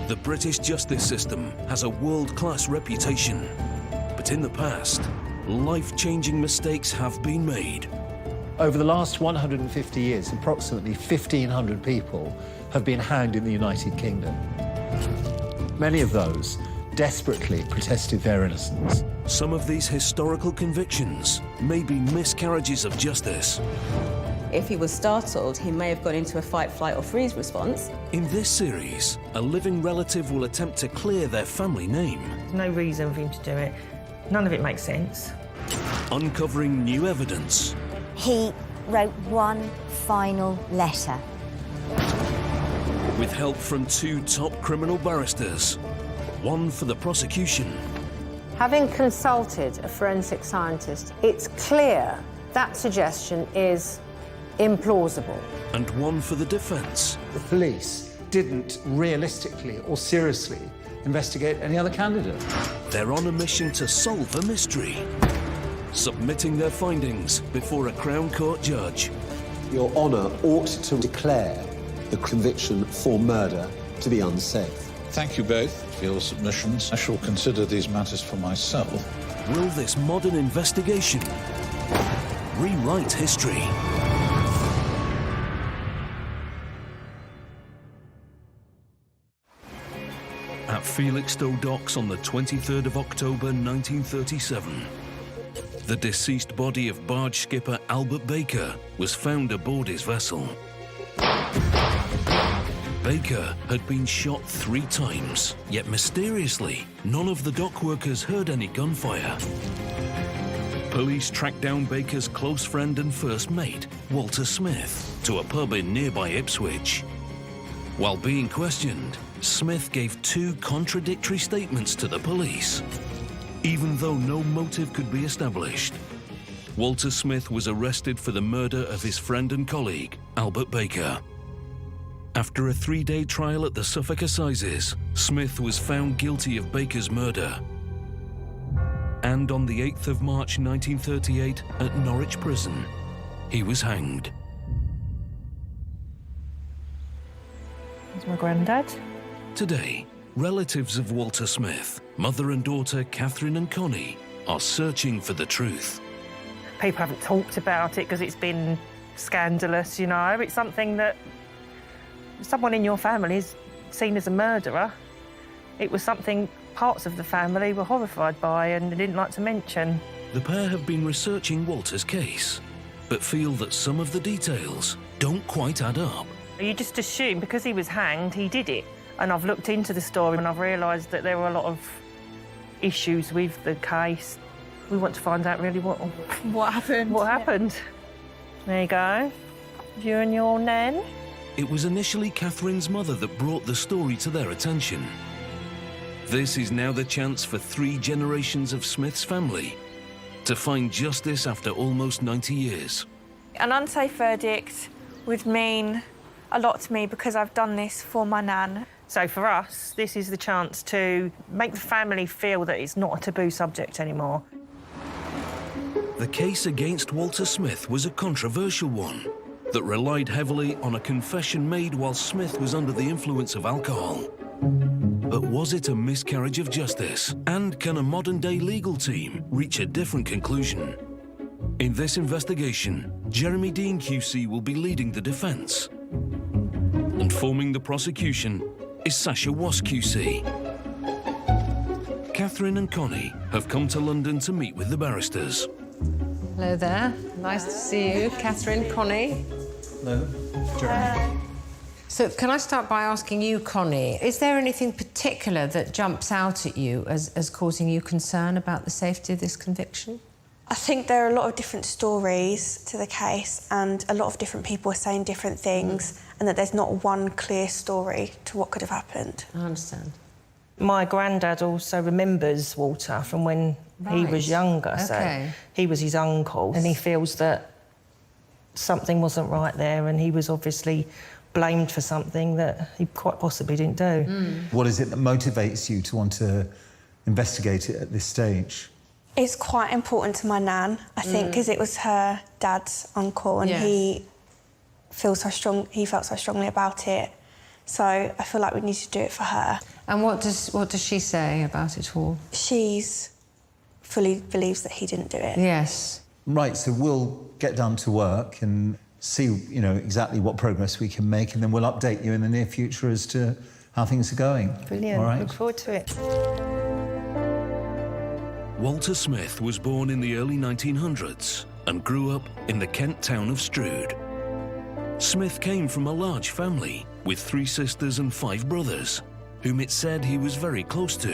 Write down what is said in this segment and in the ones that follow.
The British justice system has a world-class reputation, but in the past, life-changing mistakes have been made. Over the last 150 years, approximately 1,500 people have been hanged in the United Kingdom. Many of those desperately protested their innocence. Some of these historical convictions may be miscarriages of justice. If he was startled, he may have gone into a fight, flight or freeze response. In this series, a living relative will attempt to clear their family name. No reason for him to do it. None of it makes sense. Uncovering new evidence. He wrote one final letter. With help from two top criminal barristers. One for the prosecution. Having consulted a forensic scientist, it's clear that suggestion is implausible. And one for the defence. The police didn't realistically or seriously investigate any other candidate. They're on a mission to solve a mystery, submitting their findings before a Crown Court judge. Your Honour ought to declare the conviction for murder to be unsafe. Thank you both for your submissions. I shall consider these matters for myself. Will this modern investigation rewrite history? At Felixstowe Docks on the 23rd of October 1937, the deceased body of barge skipper Albert Baker was found aboard his vessel. Baker had been shot 3 times, yet mysteriously, none of the dock workers heard any gunfire. Police tracked down Baker's close friend and first mate, Walter Smith, to a pub in nearby Ipswich. While being questioned, Smith gave 2 contradictory statements to the police, even though no motive could be established. Walter Smith was arrested for the murder of his friend and colleague, Albert Baker. After a 3-day trial at the Suffolk Assizes, Smith was found guilty of Baker's murder. And on the 8th of March 1938, at Norwich Prison, he was hanged. That's my granddad. Today, relatives of Walter Smith, mother and daughter Catherine and Connie, are searching for the truth. People haven't talked about it because it's been scandalous, you know. It's something that someone in your family is seen as a murderer. It was something parts of the family were horrified by and didn't like to mention. The pair have been researching Walter's case, but feel that some of the details don't quite add up. You just assume because he was hanged, he did it. And I've looked into the story and I've realised that there were a lot of issues with the case. We want to find out really what happened. What happened. There you go. You and your nan. It was initially Catherine's mother that brought the story to their attention. This is now the chance for 3 generations of Smith's family to find justice after almost 90 years. An unsafe verdict would mean a lot to me because I've done this for my nan. So for us, this is the chance to make the family feel that it's not a taboo subject anymore. The case against Walter Smith was a controversial one that relied heavily on a confession made while Smith was under the influence of alcohol. But was it a miscarriage of justice? And can a modern-day legal team reach a different conclusion? In this investigation, Jeremy Dean QC will be leading the defence. And forming the prosecution is Sasha Was QC. Catherine and Connie have come to London to meet with the barristers. Hello there. Nice to see you, Catherine, Connie. Hello, Jeremy. So can I start by asking you, Connie, is there anything particular that jumps out at you as causing you concern about the safety of this conviction? I think there are a lot of different stories to the case and a lot of different people are saying different things and that there's not one clear story to what could have happened. I understand. My granddad also remembers Walter from when he was younger, Okay. so he was his uncle, and he feels that something wasn't right there and he was obviously blamed for something that he quite possibly didn't do. What is it that motivates you to want to investigate it at this stage? It's quite important to my nan, I think, because it was her dad's uncle and he felt so strongly about it. So I feel like we need to do it for her. And what does she say about it all? She's fully believes that he didn't do it. Yes. Right, so we'll get down to work and see, you know, exactly what progress we can make, and then we'll update you in the near future as to how things are going. Brilliant. All right? Look forward to it. Walter Smith was born in the early 1900s and grew up in the Kent town of Strood. Smith came from a large family with 3 sisters and 5 brothers, whom it said he was very close to.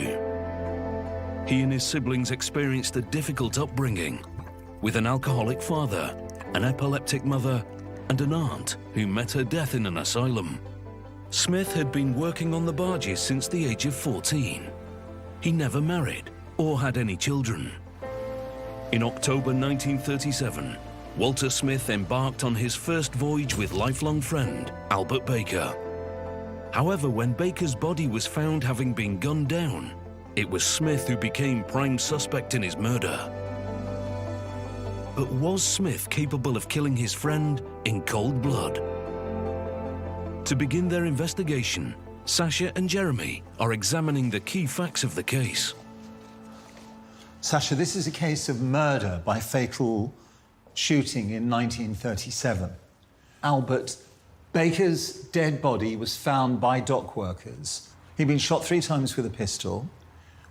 He and his siblings experienced a difficult upbringing, with an alcoholic father, an epileptic mother, and an aunt who met her death in an asylum. Smith had been working on the barges since the age of 14. He never married or had any children. In October 1937, Walter Smith embarked on his first voyage with lifelong friend Albert Baker. However, when Baker's body was found having been gunned down, it was Smith who became prime suspect in his murder. But was Smith capable of killing his friend in cold blood? To begin their investigation, Sasha and Jeremy are examining the key facts of the case. Sasha, this is a case of murder by fatal shooting in 1937. Albert Baker's dead body was found by dock workers. He'd been shot 3 times with a pistol,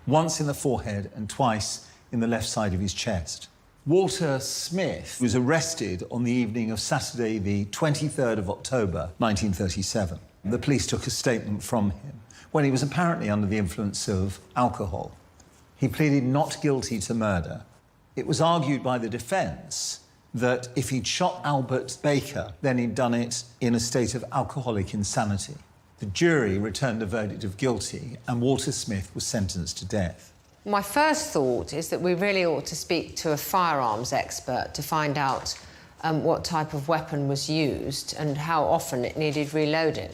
once in the forehead and twice in the left side of his chest. Walter Smith was arrested on the evening of Saturday, the 23rd of October, 1937. The police took a statement from him when he was apparently under the influence of alcohol. He pleaded not guilty to murder. It was argued by the defence that if he'd shot Albert Baker, then he'd done it in a state of alcoholic insanity. The jury returned a verdict of guilty, and Walter Smith was sentenced to death. My first thought is that we really ought to speak to a firearms expert to find out what type of weapon was used and how often it needed reloading.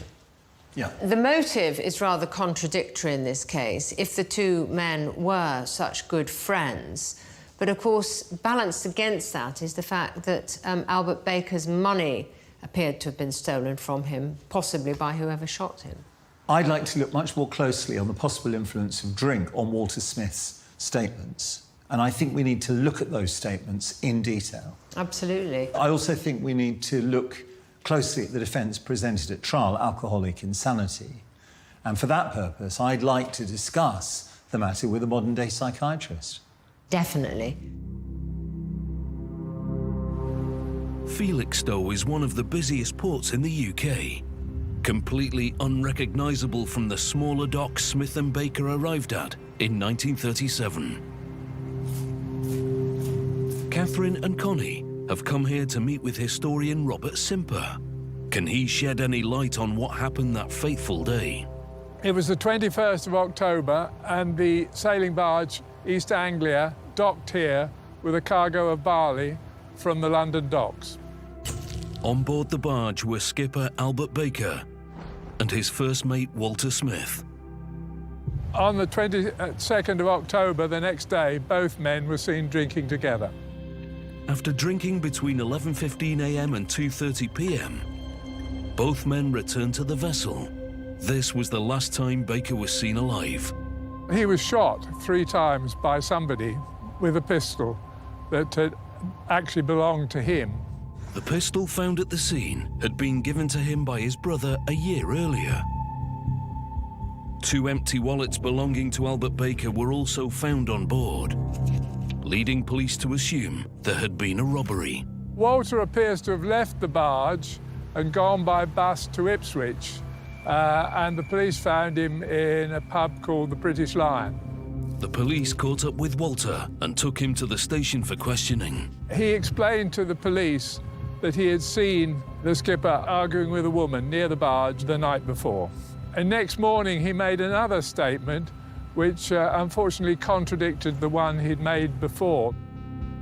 Yeah. The motive is rather contradictory in this case, if the 2 men were such good friends. But, of course, balanced against that is the fact that Albert Baker's money appeared to have been stolen from him, possibly by whoever shot him. I'd like to look much more closely on the possible influence of drink on Walter Smith's statements. And I think we need to look at those statements in detail. Absolutely. I also think we need to look closely at the defence presented at trial, alcoholic insanity. And for that purpose, I'd like to discuss the matter with a modern-day psychiatrist. Definitely. Felixstowe is one of the busiest ports in the UK, completely unrecognisable from the smaller dock Smith and Baker arrived at in 1937. Catherine and Connie have come here to meet with historian Robert Simper. Can he shed any light on what happened that fateful day? It was the 21st of October, and the sailing barge East Anglia docked here with a cargo of barley from the London docks. On board the barge were skipper Albert Baker and his first mate Walter Smith. On the 22nd of October, the next day, both men were seen drinking together. After drinking between 11:15 a.m. and 2:30 p.m, both men returned to the vessel. This was the last time Baker was seen alive. He was shot 3 times by somebody with a pistol that had actually belonged to him. The pistol found at the scene had been given to him by his brother a year earlier. 2 empty wallets belonging to Albert Baker were also found on board, leading police to assume there had been a robbery. Walter appears to have left the barge and gone by bus to Ipswich, and the police found him in a pub called the British Lion. The police caught up with Walter and took him to the station for questioning. He explained to the police that he had seen the skipper arguing with a woman near the barge the night before. And next morning he made another statement which unfortunately contradicted the one he'd made before.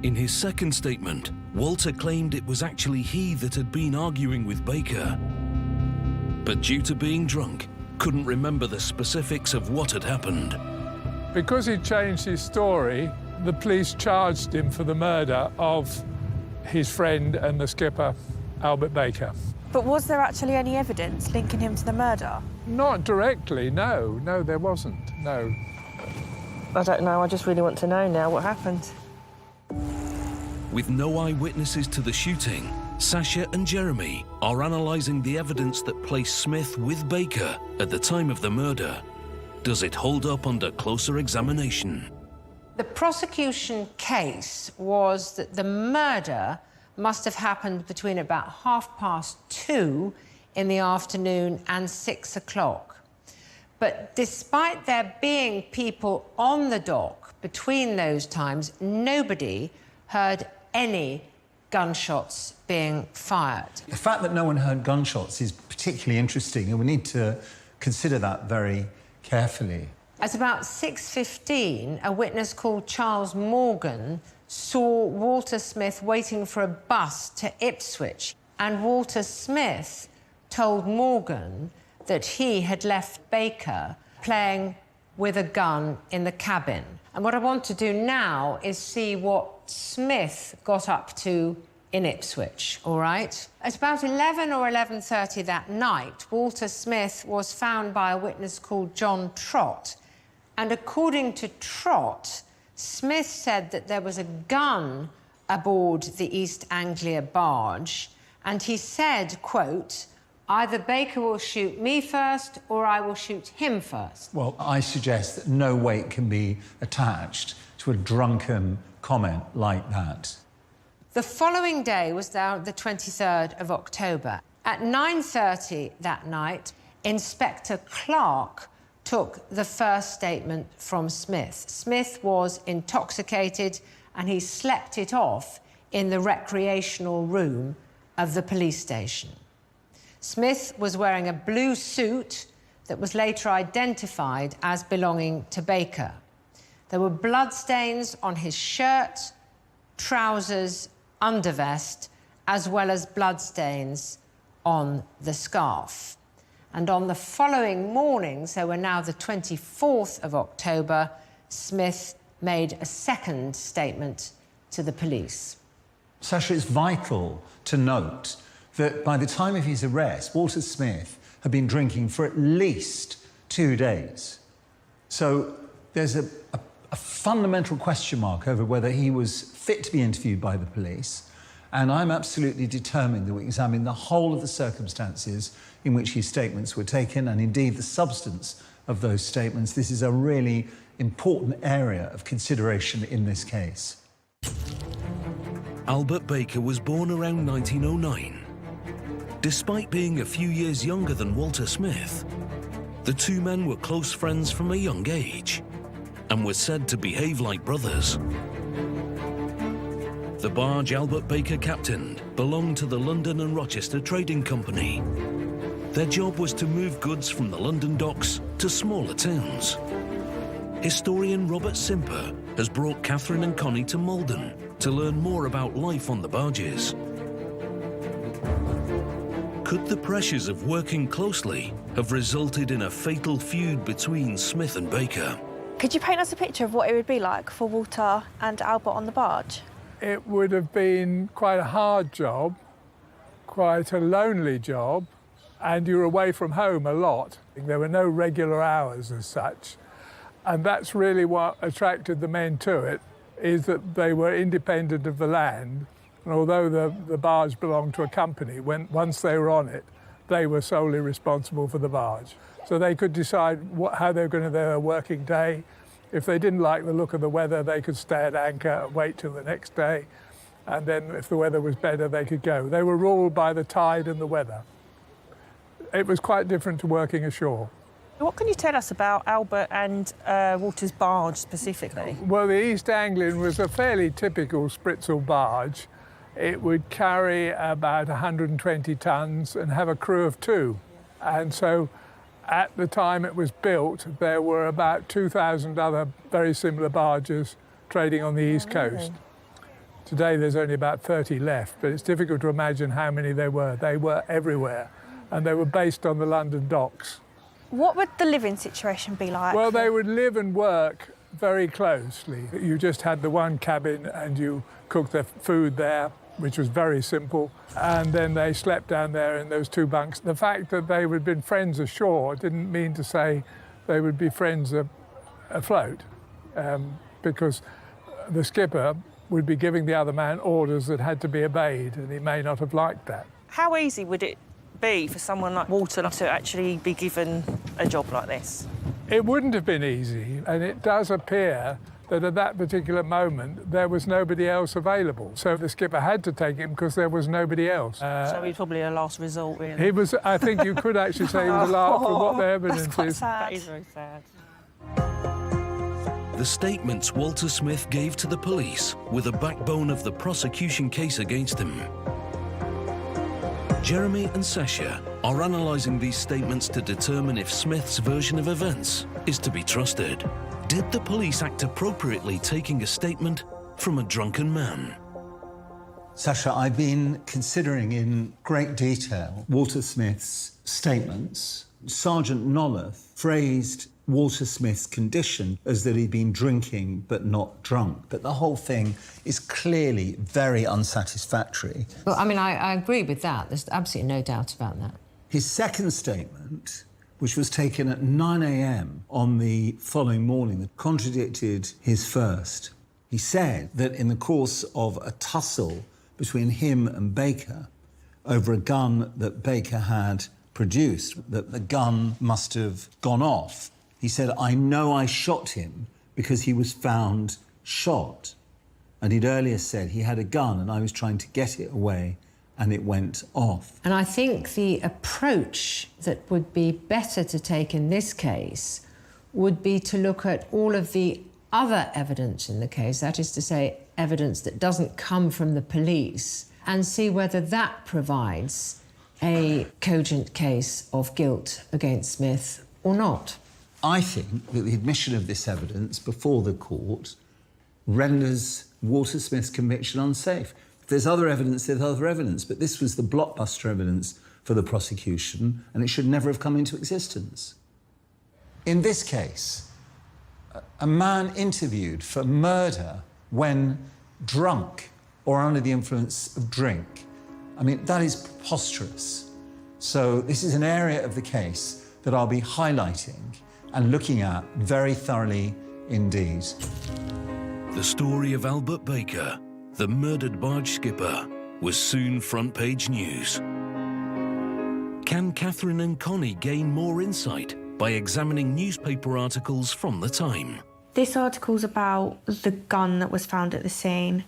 In his second statement, Walter claimed it was actually he that had been arguing with Baker, but due to being drunk, couldn't remember the specifics of what had happened. Because he'd changed his story, the police charged him for the murder of his friend and the skipper, Albert Baker. But was there actually any evidence linking him to the murder? Not directly, no. No, there wasn't, no. I don't know, I just really want to know now what happened. With no eyewitnesses to the shooting, Sasha and Jeremy are analysing the evidence that placed Smith with Baker at the time of the murder. Does it hold up under closer examination? The prosecution case was that the murder must have happened between about 2:30 in the afternoon and 6 o'clock. But despite there being people on the dock between those times, nobody heard any gunshots being fired. The fact that no one heard gunshots is particularly interesting, and we need to consider that very carefully. At about 6:15, a witness called Charles Morgan saw Walter Smith waiting for a bus to Ipswich, and Walter Smith told Morgan that he had left Baker playing with a gun in the cabin. And what I want to do now is see what Smith got up to in Ipswich, all right? At about 11 or 11:30 that night, Walter Smith was found by a witness called John Trott. And according to Trott, Smith said that there was a gun aboard the East Anglia barge, and he said, quote, "Either Baker will shoot me first or I will shoot him first." Well, I suggest that no weight can be attached to a drunken comment like that. The following day was now the 23rd of October. At 9:30 that night, Inspector Clark took the first statement from Smith. Smith was intoxicated and he slept it off in the recreational room of the police station. Smith was wearing a blue suit that was later identified as belonging to Baker. There were bloodstains on his shirt, trousers, undervest, as well as bloodstains on the scarf. And on the following morning, so we're now the 24th of October, Smith made a second statement to the police. Sasha, it's vital to note that by the time of his arrest, Walter Smith had been drinking for at least 2 days. So there's a fundamental question mark over whether he was fit to be interviewed by the police, and I'm absolutely determined that we examine the whole of the circumstances in which his statements were taken, and indeed the substance of those statements. This is a really important area of consideration in this case. Albert Baker was born around 1909. Despite being a few years younger than Walter Smith, the two men were close friends from a young age and were said to behave like brothers. The barge Albert Baker captained belonged to the London and Rochester Trading Company. Their job was to move goods from the London docks to smaller towns. Historian Robert Simper has brought Catherine and Connie to Malden to learn more about life on the barges. Could the pressures of working closely have resulted in a fatal feud between Smith and Baker? Could you paint us a picture of what it would be like for Walter and Albert on the barge? It would have been quite a hard job, quite a lonely job, and you were away from home a lot. There were no regular hours as such. And that's really what attracted the men to it, is that they were independent of the land. And although the barge belonged to a company, once they were on it, they were solely responsible for the barge. So they could decide how they were going to do their working day. If they didn't like the look of the weather, they could stay at anchor, wait till the next day, and then if the weather was better, they could go. They were ruled by the tide and the weather. It was quite different to working ashore. What can you tell us about Albert and Walter's barge specifically? Well, the East Anglian was a fairly typical spritsail barge. It would carry about 120 tons and have a crew of 2. And so at the time it was built, there were about 2,000 other very similar barges trading on the East Coast. Today there's only about 30 left, but it's difficult to imagine how many there were. They were everywhere, and they were based on the London docks. What would the living situation be like? Well, they would live and work very closely. You just had the one cabin and you cooked the food there. which was very simple, and then they slept down there in those 2 bunks. The fact that they would have been friends ashore didn't mean to say they would be friends afloat, because the skipper would be giving the other man orders that had to be obeyed, and he may not have liked that. How easy would it be for someone like Walter to actually be given a job like this? It wouldn't have been easy, and it does appear that at that particular moment there was nobody else available. So the skipper had to take him because there was nobody else. So he was probably a last resort, really. He was, I think you could actually say he was a last for what the evidence That's quite is. sad. That is very sad. The statements Walter Smith gave to the police were the backbone of the prosecution case against him. Jeremy and Sasha are analysing these statements to determine if Smith's version of events is to be trusted. Did the police act appropriately taking a statement from a drunken man? Sasha, I've been considering in great detail Walter Smith's statements. Sergeant Noleth phrased Walter Smith's condition as that he'd been drinking but not drunk. But the whole thing is clearly very unsatisfactory. Well, I mean, I agree with that. There's absolutely no doubt about that. His second statement, which was taken at 9 a.m. on the following morning, that contradicted his first. He said that in the course of a tussle between him and Baker over a gun that Baker had produced, that the gun must have gone off. He said, I know I shot him because he was found shot. And he'd earlier said he had a gun and I was trying to get it away and it went off. And I think the approach that would be better to take in this case would be to look at all of the other evidence in the case, that is to say, evidence that doesn't come from the police, and see whether that provides a cogent case of guilt against Smith or not. I think that the admission of this evidence before the court renders Walter Smith's conviction unsafe. If there's other evidence, there's other evidence, but this was the blockbuster evidence for the prosecution, and it should never have come into existence. In this case, a man interviewed for murder when drunk or under the influence of drink. I mean, that is preposterous. So this is an area of the case that I'll be highlighting and looking at very thoroughly indeed. The story of Albert Baker, the murdered barge skipper, was soon front-page news. Can Catherine and Connie gain more insight by examining newspaper articles from the time? This article's about the gun that was found at the scene.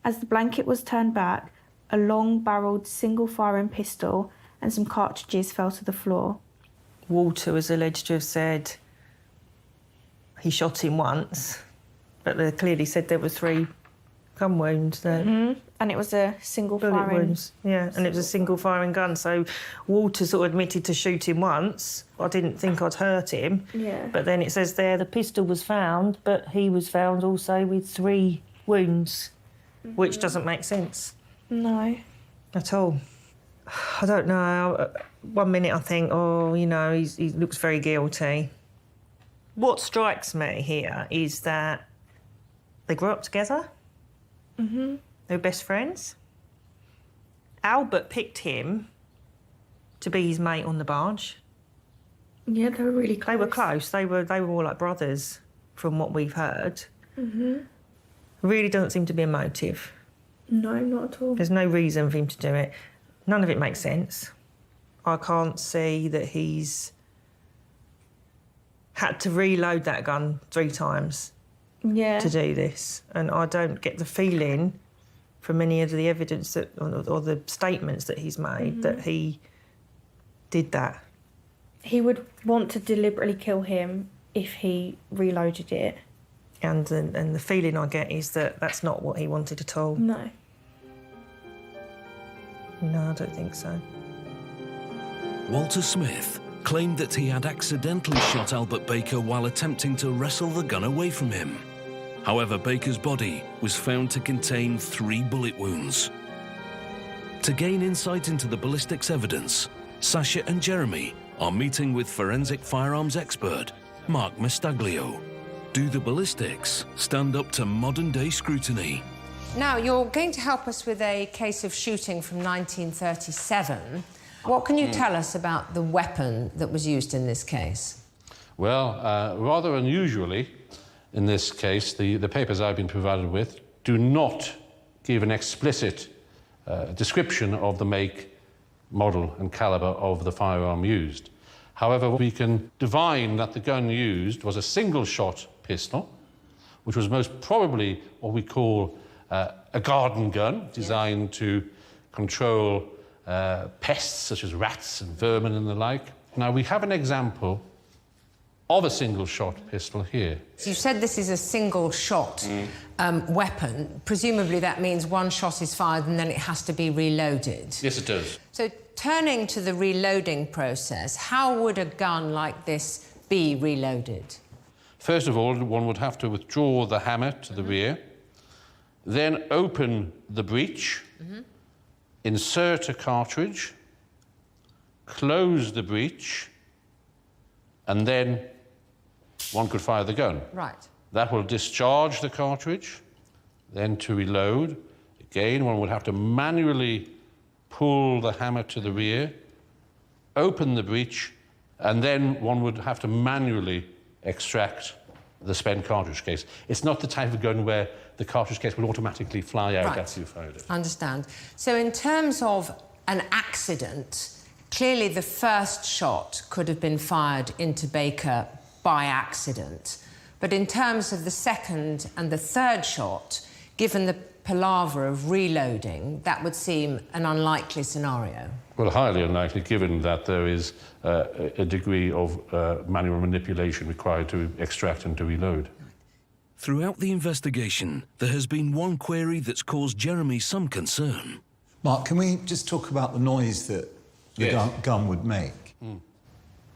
As the blanket was turned back, a long-barreled single-firing pistol and some cartridges fell to the floor. Walter was alleged to have said he shot him once, but they clearly said there were 3 gun wounds there. Mm-hmm. And it was a single-firing... bullet wounds, yeah, and it was a single-firing gun. So Walter sort of admitted to shooting once. I didn't think I'd hurt him. Yeah. But then it says there the pistol was found, but he was found also with 3 wounds, which doesn't make sense. No. At all. I don't know. One minute I think, oh, you know, he looks very guilty. What strikes me here is that they grew up together. Mm-hmm. They were best friends. Albert picked him to be his mate on the barge. Yeah, they were really close. They were close. They were all like brothers, from what we've heard. Mm-hmm. Really doesn't seem to be a motive. No, not at all. There's no reason for him to do it. None of it makes sense. I can't see that he's had to reload that gun 3 times to do this. And I don't get the feeling from any of the evidence that, or the statements that he's made that he did that. He would want to deliberately kill him if he reloaded it. And the feeling I get is that that's not what he wanted at all. No. No, I don't think so. Walter Smith claimed that he had accidentally shot Albert Baker while attempting to wrestle the gun away from him. However, Baker's body was found to contain 3 bullet wounds. To gain insight into the ballistics evidence, Sasha and Jeremy are meeting with forensic firearms expert Mark Mestaglio. Do the ballistics stand up to modern-day scrutiny? Now, you're going to help us with a case of shooting from 1937. What can you tell us about the weapon that was used in this case? Well, rather unusually, in this case, the papers I've been provided with do not give an explicit description of the make, model and calibre of the firearm used. However, we can divine that the gun used was a single-shot pistol, which was most probably what we call a garden gun, designed to control pests such as rats and vermin and the like. Now, we have an example of a single-shot pistol here. So you said this is a single-shot weapon. Presumably that means one shot is fired and then it has to be reloaded. Yes, it does. So turning to the reloading process, how would a gun like this be reloaded? First of all, one would have to withdraw the hammer to the rear, then open the breech, insert a cartridge, close the breech, and then one could fire the gun. Right. That will discharge the cartridge. Then to reload, again, one would have to manually pull the hammer to the rear, open the breech, and then one would have to manually extract the spent cartridge case. It's not the type of gun where the cartridge case will automatically fly out after you fired it. Understand. So in terms of an accident, clearly the first shot could have been fired into Baker by accident. But in terms of the second and the third shot, given the palaver of reloading, that would seem an unlikely scenario. Well, highly unlikely, given that there is a degree of manual manipulation required to extract and to reload. Throughout the investigation, there has been one query that's caused Jeremy some concern. Mark, can we just talk about the noise that the gun would make?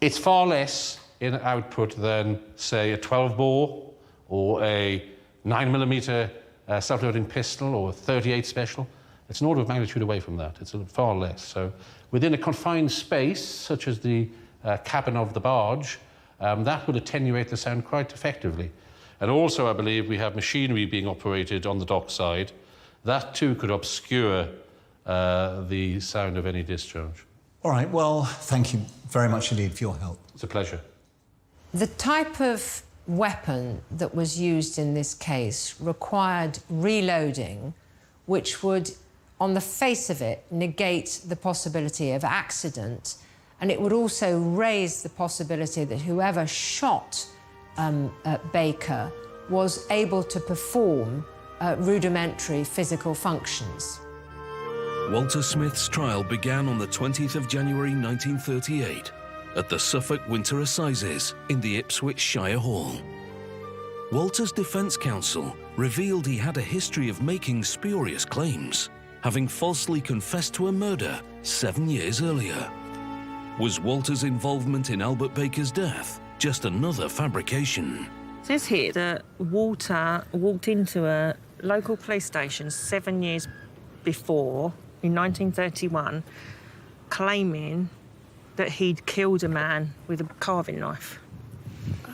It's far less in output than, say, a 12-bore or a 9mm self-loading pistol or a 38 special. It's an order of magnitude away from that. It's far less. So within a confined space, such as the cabin of the barge, that would attenuate the sound quite effectively. And also, I believe, we have machinery being operated on the dock side. That, too, could obscure the sound of any discharge. All right, well, thank you very much indeed for your help. It's a pleasure. The type of weapon that was used in this case required reloading, which would, on the face of it, negate the possibility of accident, and it would also raise the possibility that whoever shot Baker was able to perform rudimentary physical functions. Walter Smith's trial began on the 20th of January 1938 at the Suffolk Winter Assizes in the Ipswich Shire Hall. Walter's defence counsel revealed he had a history of making spurious claims, having falsely confessed to a murder 7 years earlier. Was Walter's involvement in Albert Baker's death just another fabrication? It says here that Walter walked into a local police station 7 years before, in 1931, claiming that he'd killed a man with a carving knife.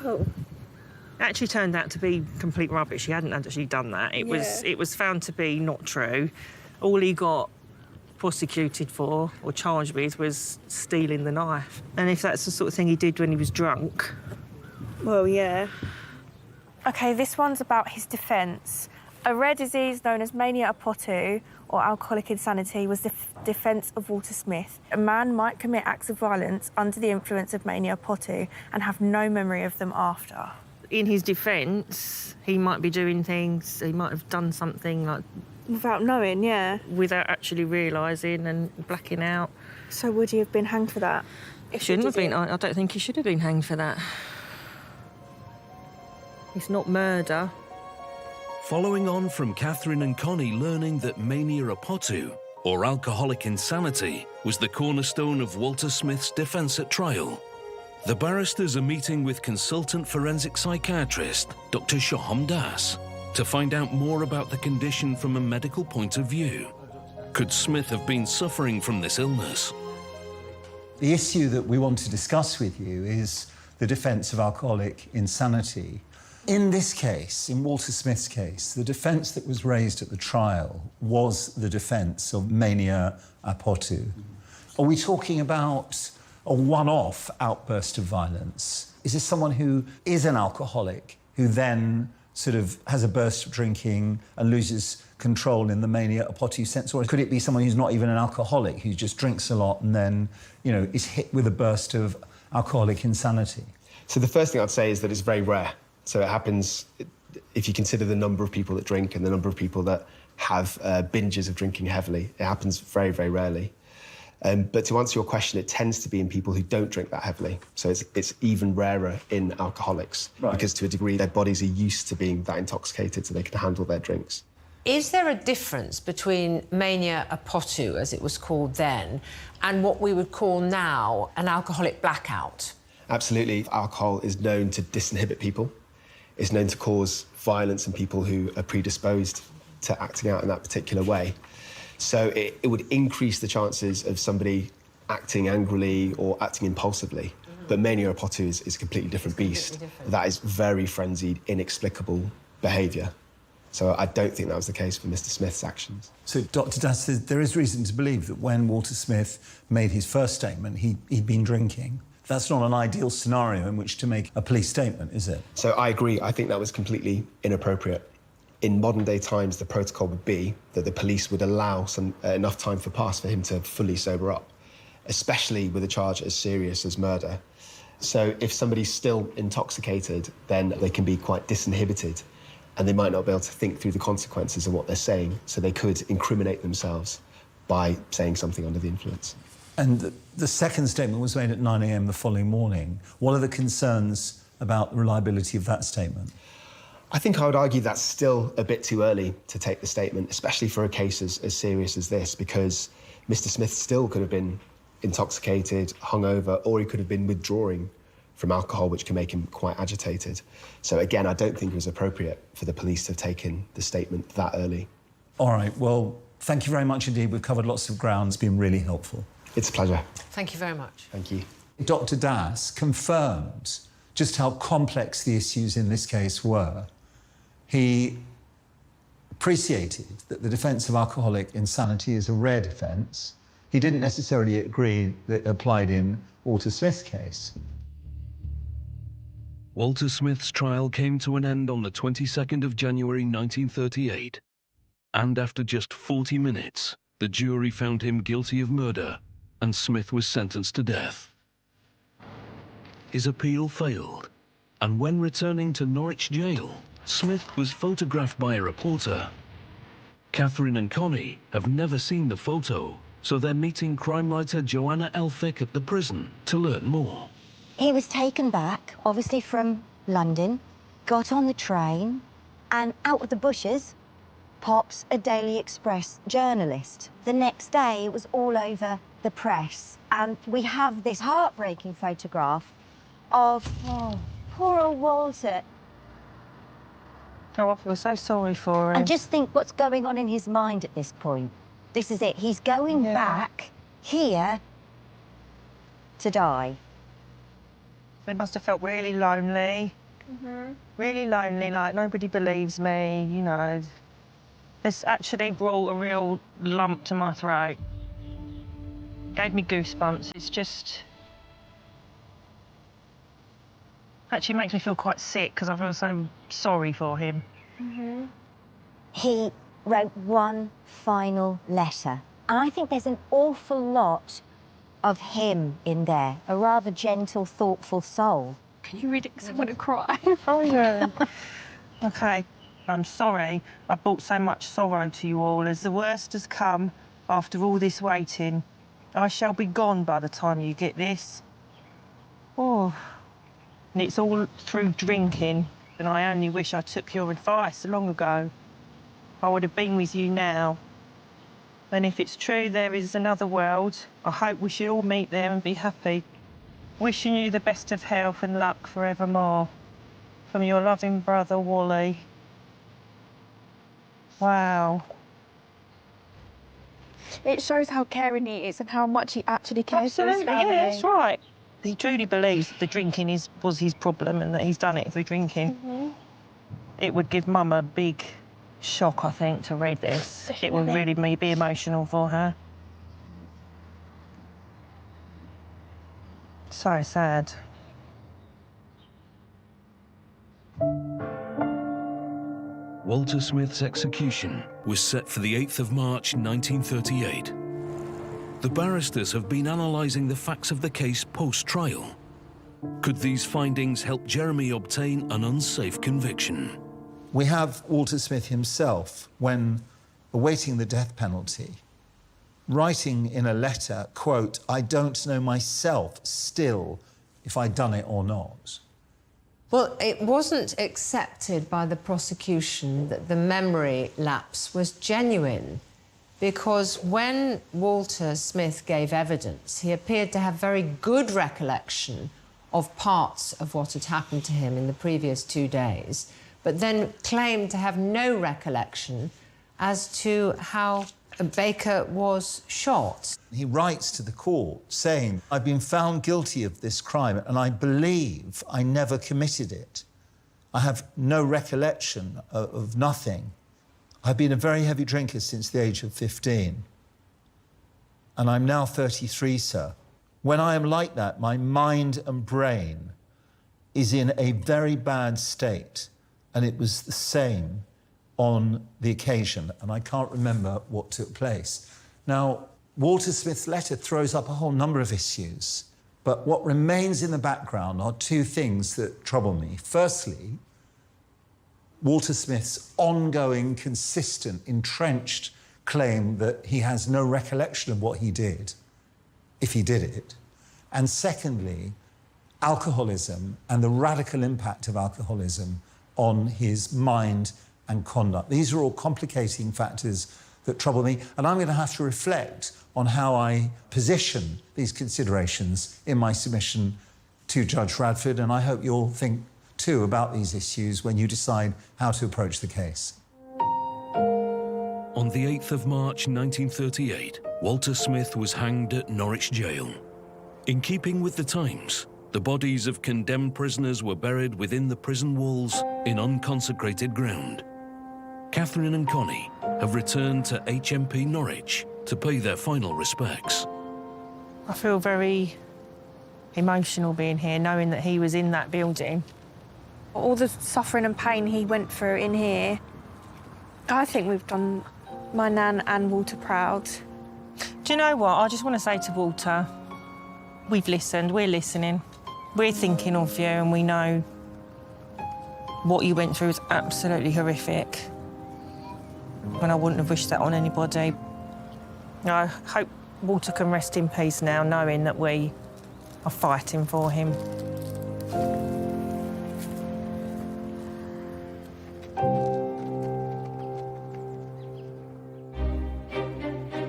Oh. It actually turned out to be complete rubbish. He hadn't actually done that. It was found to be not true. All he got prosecuted for or charged with was stealing the knife. And if that's the sort of thing he did when he was drunk... Well, yeah. OK, this one's about his defence. A rare disease known as mania apotu, or alcoholic insanity, was the defence of Walter Smith. A man might commit acts of violence under the influence of mania apotu and have no memory of them after. In his defence, he might be doing things, he might have done something like... Without knowing, yeah. Without actually realising and blacking out. So would he have been hanged for that? He shouldn't have been. I don't think he should have been hanged for that. It's not murder. Following on from Catherine and Connie learning that mania apotu, or alcoholic insanity, was the cornerstone of Walter Smith's defence at trial, the barristers are meeting with consultant forensic psychiatrist Dr. Shoham Das to find out more about the condition from a medical point of view. Could Smith have been suffering from this illness? The issue that we want to discuss with you is the defence of alcoholic insanity. In this case, in Walter Smith's case, the defence that was raised at the trial was the defence of mania a potu. Are we talking about a one-off outburst of violence? Is this someone who is an alcoholic who then sort of has a burst of drinking and loses control in the mania a potu sense? Or could it be someone who's not even an alcoholic, who just drinks a lot and then, you know, is hit with a burst of alcoholic insanity? So the first thing I'd say is that it's very rare. So it happens, if you consider the number of people that drink and the number of people that have binges of drinking heavily, it happens very, very rarely. But to answer your question, it tends to be in people who don't drink that heavily. So it's even rarer in alcoholics, because to a degree their bodies are used to being that intoxicated so they can handle their drinks. Is there a difference between mania a potu, as it was called then, and what we would call now an alcoholic blackout? Absolutely. Alcohol is known to disinhibit people. It's known to cause violence in people who are predisposed to acting out in that particular way. So it would increase the chances of somebody acting angrily or acting impulsively. But mania a potu is a completely different beast. That is very frenzied, inexplicable behaviour. So I don't think that was the case for Mr. Smith's actions. So Dr. Das says there is reason to believe that when Walter Smith made his first statement, he'd been drinking. That's not an ideal scenario in which to make a police statement, is it? So I agree. I think that was completely inappropriate. In modern-day times, the protocol would be that the police would allow enough time for pass for him to fully sober up, especially with a charge as serious as murder. So if somebody's still intoxicated, then they can be quite disinhibited, and they might not be able to think through the consequences of what they're saying, so they could incriminate themselves by saying something under the influence. And the second statement was made at 9 a.m. the following morning. What are the concerns about the reliability of that statement? I think I would argue that's still a bit too early to take the statement, especially for a case as serious as this, because Mr. Smith still could have been intoxicated, hungover, or he could have been withdrawing from alcohol, which can make him quite agitated. So again, I don't think it was appropriate for the police to have taken the statement that early. All right, well, thank you very much indeed. We've covered lots of ground. It's been really helpful. It's a pleasure. Thank you very much. Thank you. Dr. Das confirmed just how complex the issues in this case were. He appreciated that the defence of alcoholic insanity is a rare defence. He didn't necessarily agree that it applied in Walter Smith's case. Walter Smith's trial came to an end on the 22nd of January 1938. And after just 40 minutes, the jury found him guilty of murder, and Smith was sentenced to death. His appeal failed, and when returning to Norwich jail, Smith was photographed by a reporter. Catherine and Connie have never seen the photo, so they're meeting crime writer Joanna Elphick at the prison to learn more. He was taken back, obviously from London, got on the train, and out of the bushes pops a Daily Express journalist. The next day, it was all over the press, and we have this heartbreaking photograph of poor old Walter. Oh, I feel so sorry for him. And just think what's going on in his mind at this point. This is it. He's going back here to die. He must have felt really lonely. Really lonely, like nobody believes me, you know. This actually brought a real lump to my throat. Gave me goosebumps. It's just... actually makes me feel quite sick because I feel so sorry for him. He wrote one final letter. And I think there's an awful lot of him in there, a rather gentle, thoughtful soul. Can you read it? Because I want to cry. Oh, yeah. OK, I'm sorry I brought so much sorrow to you all. As the worst has come after all this waiting, I shall be gone by the time you get this. Oh, and it's all through drinking, and I only wish I took your advice long ago. I would have been with you now. And if it's true there is another world, I hope we should all meet there and be happy. Wishing you the best of health and luck forevermore. From your loving brother, Wally. Wow. It shows how caring he is and how much he actually cares for his Absolutely, family. yeah, that's right. He truly believes the drinking was his problem and that he's done it through drinking. It would give Mum a big shock, I think, to read this. It would really be emotional for her. So sad. Walter Smith's execution was set for the 8th of March 1938. The barristers have been analysing the facts of the case post-trial. Could these findings help Jeremy obtain an unsafe conviction? We have Walter Smith himself, when awaiting the death penalty, writing in a letter, quote, "I don't know myself still if I'd done it or not." Well, it wasn't accepted by the prosecution that the memory lapse was genuine, because when Walter Smith gave evidence, he appeared to have very good recollection of parts of what had happened to him in the previous 2 days, but then claimed to have no recollection as to how Baker was shot. He writes to the court saying, "I've been found guilty of this crime and I believe I never committed it. I have no recollection of nothing. I've been a very heavy drinker since the age of 15. And I'm now 33, sir. When I am like that, my mind and brain is in a very bad state, and it was the same on the occasion, and I can't remember what took place." Now, Walter Smith's letter throws up a whole number of issues, but what remains in the background are two things that trouble me. Firstly, Walter Smith's ongoing, consistent, entrenched claim that he has no recollection of what he did, if he did it. And secondly, alcoholism and the radical impact of alcoholism on his mind and conduct. These are all complicating factors that trouble me, and I'm going to have to reflect on how I position these considerations in my submission to Judge Radford, and I hope you'll think too about these issues when you decide how to approach the case. On the 8th of March 1938, Walter Smith was hanged at Norwich Jail. In keeping with the times, the bodies of condemned prisoners were buried within the prison walls in unconsecrated ground. Catherine and Connie have returned to HMP Norwich to pay their final respects. I feel very emotional being here, knowing that he was in that building. All the suffering and pain he went through in here, I think we've done my nan and Walter proud. Do you know what? I just want to say to Walter, we've listened, we're listening. We're thinking of you, and we know what you went through was absolutely horrific. And I wouldn't have wished that on anybody. I hope Walter can rest in peace now, knowing that we are fighting for him.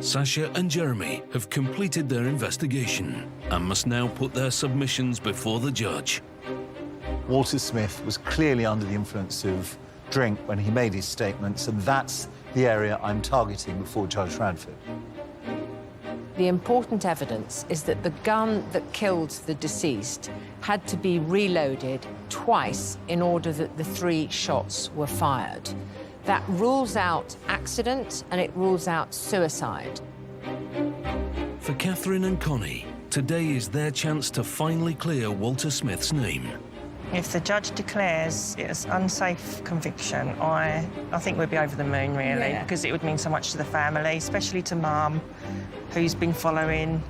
Sasha and Jeremy have completed their investigation and must now put their submissions before the judge. Walter Smith was clearly under the influence of drink when he made his statements, and that's the area I'm targeting before Judge Radford. The important evidence is that the gun that killed the deceased had to be reloaded twice in order that the 3 shots were fired. That rules out accident and it rules out suicide. For Catherine and Connie, today is their chance to finally clear Walter Smith's name. If the judge declares it as unsafe conviction, I think we'd be over the moon, really, because it would mean so much to the family, especially to Mum, who's been following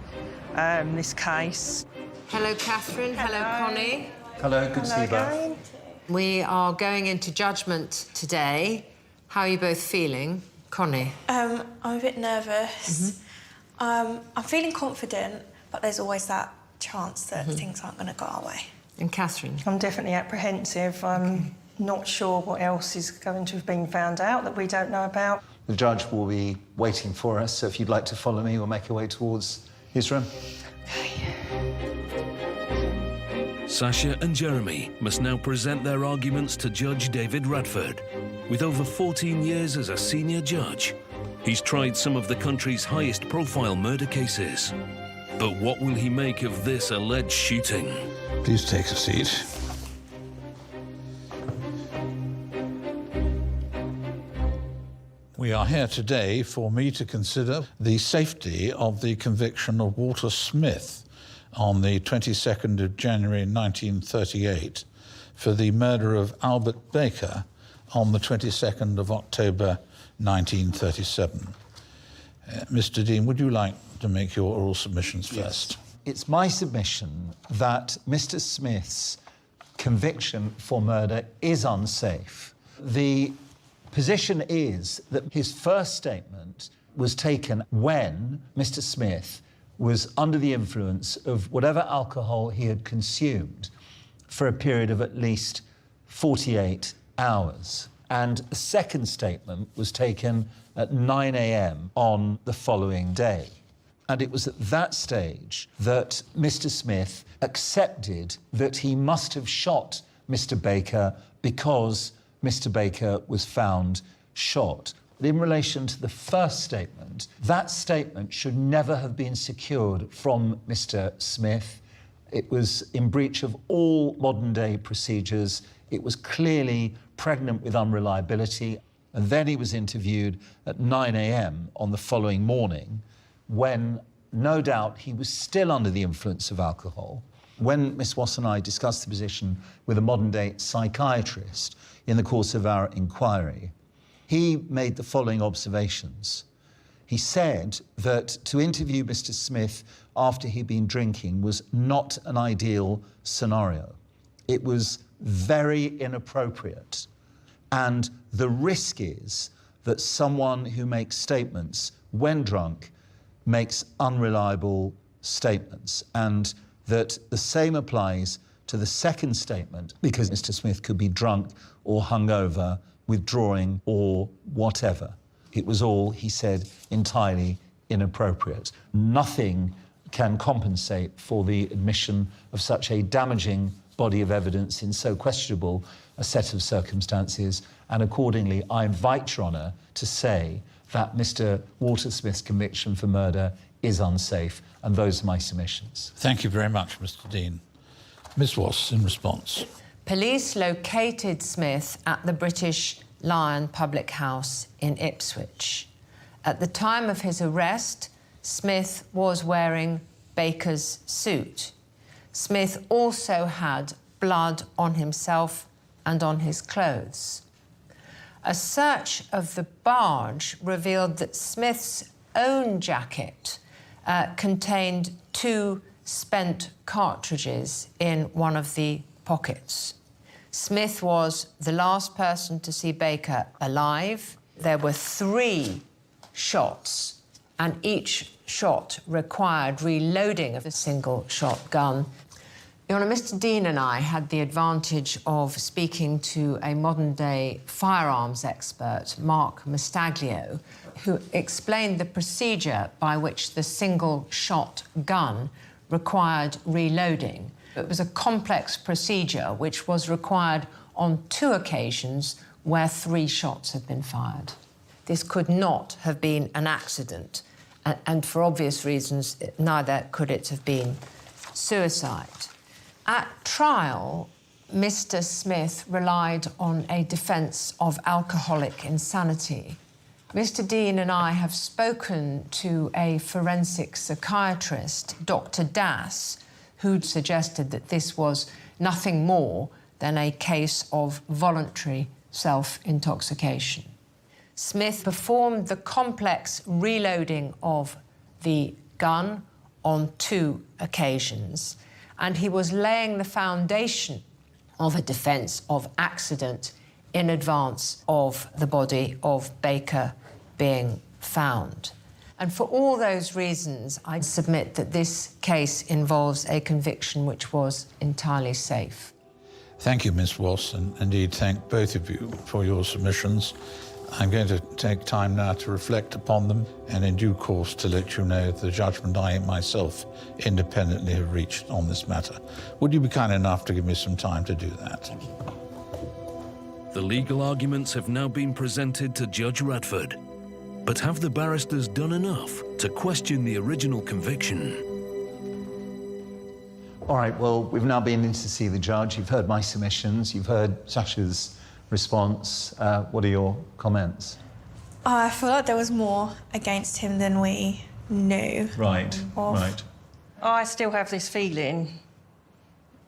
this case. Hello, Catherine. Hello, Connie. Hello, good to see you both. We are going into judgment today. How are you both feeling? Connie? I'm a bit nervous. I'm feeling confident, but there's always that chance that things aren't going to go our way. And Catherine? I'm definitely apprehensive. I'm not sure what else is going to have been found out that we don't know about. The judge will be waiting for us, so if you'd like to follow me, we'll make our way towards his room. Sasha and Jeremy must now present their arguments to Judge David Radford. With over 14 years as a senior judge, he's tried some of the country's highest-profile murder cases. But what will he make of this alleged shooting? Please take a seat. We are here today for me to consider the safety of the conviction of Walter Smith on the 22nd of January 1938 for the murder of Albert Baker on the 22nd of October 1937. Mr. Dean, would you like to make your oral submissions first? Yes. It's my submission that Mr. Smith's conviction for murder is unsafe. The position is that his first statement was taken when Mr. Smith was under the influence of whatever alcohol he had consumed for a period of at least 48 hours. And a second statement was taken at 9 a.m. on the following day. And it was at that stage that Mr. Smith accepted that he must have shot Mr. Baker because Mr. Baker was found shot. But in relation to the first statement, that statement should never have been secured from Mr. Smith. It was in breach of all modern-day procedures. It was clearly pregnant with unreliability. And then he was interviewed at 9 a.m. on the following morning, when no doubt he was still under the influence of alcohol. When Miss Wass and I discussed the position with a modern-day psychiatrist in the course of our inquiry, he made the following observations. He said that to interview Mr. Smith after he'd been drinking was not an ideal scenario. It was very inappropriate. And the risk is that someone who makes statements when drunk makes unreliable statements, and that the same applies to the second statement, because Mr. Smith could be drunk or hungover, withdrawing or whatever. It was all, he said, entirely inappropriate. Nothing can compensate for the admission of such a damaging body of evidence in so questionable a set of circumstances, and accordingly I invite Your Honour to say that Mr. Walter Smith's conviction for murder is unsafe, and those are my submissions. Thank you very much, Mr. Dean. Miss Wass, in response. Police located Smith at the British Lion Public House in Ipswich. At the time of his arrest, Smith was wearing Baker's suit. Smith also had blood on himself and on his clothes. A search of the barge revealed that Smith's own jacket contained 2 spent cartridges in one of the pockets. Smith was the last person to see Baker alive. There were 3 shots, and each shot required reloading of a single-shot gun. Your Honour, Mr. Dean and I had the advantage of speaking to a modern-day firearms expert, Mark Mastaglio, who explained the procedure by which the single-shot gun required reloading. It was a complex procedure which was required on 2 occasions where 3 shots had been fired. This could not have been an accident, and for obvious reasons, neither could it have been suicide. At trial, Mr. Smith relied on a defence of alcoholic insanity. Mr. Dean and I have spoken to a forensic psychiatrist, Dr. Das, who'd suggested that this was nothing more than a case of voluntary self-intoxication. Smith performed the complex reloading of the gun on 2 occasions, and he was laying the foundation of a defence of accident in advance of the body of Baker being found. And for all those reasons, I submit that this case involves a conviction which was entirely safe. Thank you, Miss Wass, and indeed thank both of you for your submissions. I'm going to take time now to reflect upon them and in due course to let you know the judgment I myself independently have reached on this matter. Would you be kind enough to give me some time to do that? The legal arguments have now been presented to Judge Radford. But have the barristers done enough to question the original conviction? All right, well, we've now been in to see the judge. You've heard my submissions. You've heard Sasha's response. What are your comments? I feel like there was more against him than we knew. Right, right. I still have this feeling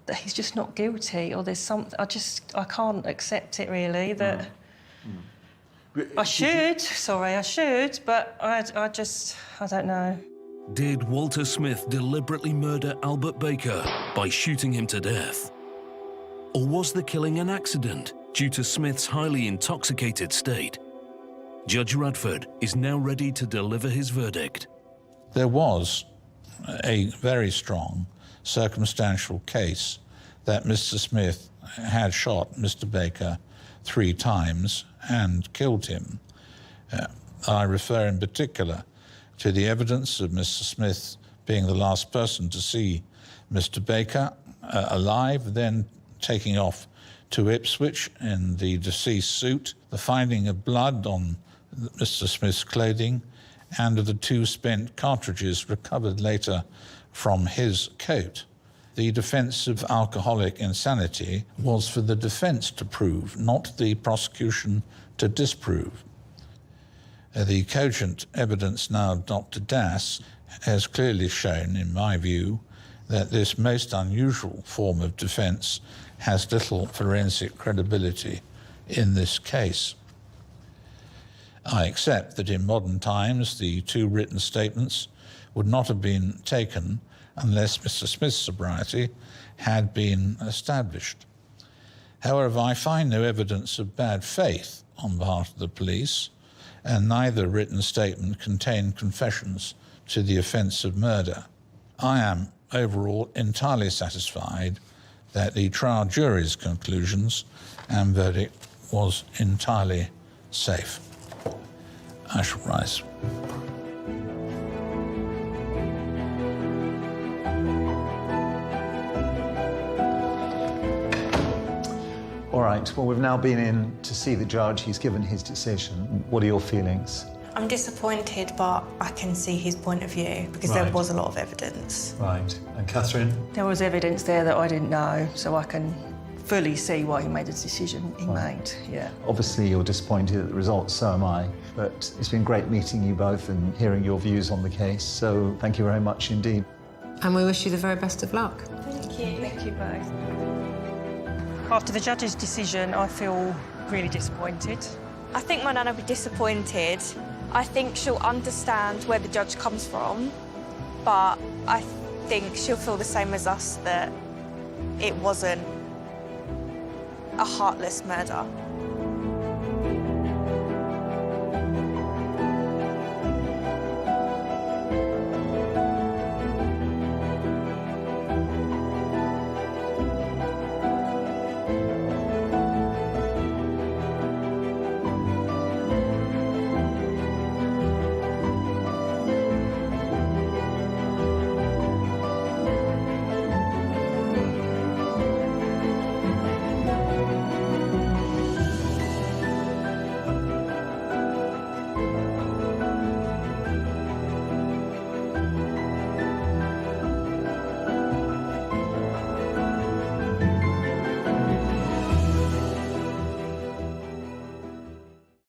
that he's just not guilty, or there's something. I can't accept it really. That I should. Sorry, I should, but I don't know. Did Walter Smith deliberately murder Albert Baker by shooting him to death? Or was the killing an accident due to Smith's highly intoxicated state? Judge Radford is now ready to deliver his verdict. There was a very strong circumstantial case that Mr. Smith had shot Mr. Baker 3 times and killed him. I refer in particular to the evidence of Mr. Smith being the last person to see Mr. Baker alive, then taking off to Ipswich in the deceased's suit, the finding of blood on Mr. Smith's clothing, and of the 2 spent cartridges recovered later from his coat. The defence of alcoholic insanity was for the defence to prove, not the prosecution to disprove. The cogent evidence now of Dr. Das has clearly shown, in my view, that this most unusual form of defence has little forensic credibility in this case. I accept that in modern times the 2 written statements would not have been taken unless Mr. Smith's sobriety had been established. However, I find no evidence of bad faith on behalf of the police, and neither written statement contained confessions to the offence of murder. I am overall entirely satisfied that the trial jury's conclusions and verdict was entirely safe. I shall rise. All right, well, we've now been in to see the judge. He's given his decision. What are your feelings? I'm disappointed, but I can see his point of view because there was a lot of evidence. Right. And Catherine? There was evidence there that I didn't know, so I can fully see why he made the decision he made, yeah. Obviously, you're disappointed at the results, so am I. But it's been great meeting you both and hearing your views on the case, so thank you very much indeed. And we wish you the very best of luck. Thank you. Thank you both. After the judge's decision, I feel really disappointed. I think my nan will be disappointed. I think she'll understand where the judge comes from, but I think she'll feel the same as us, that it wasn't a heartless murder.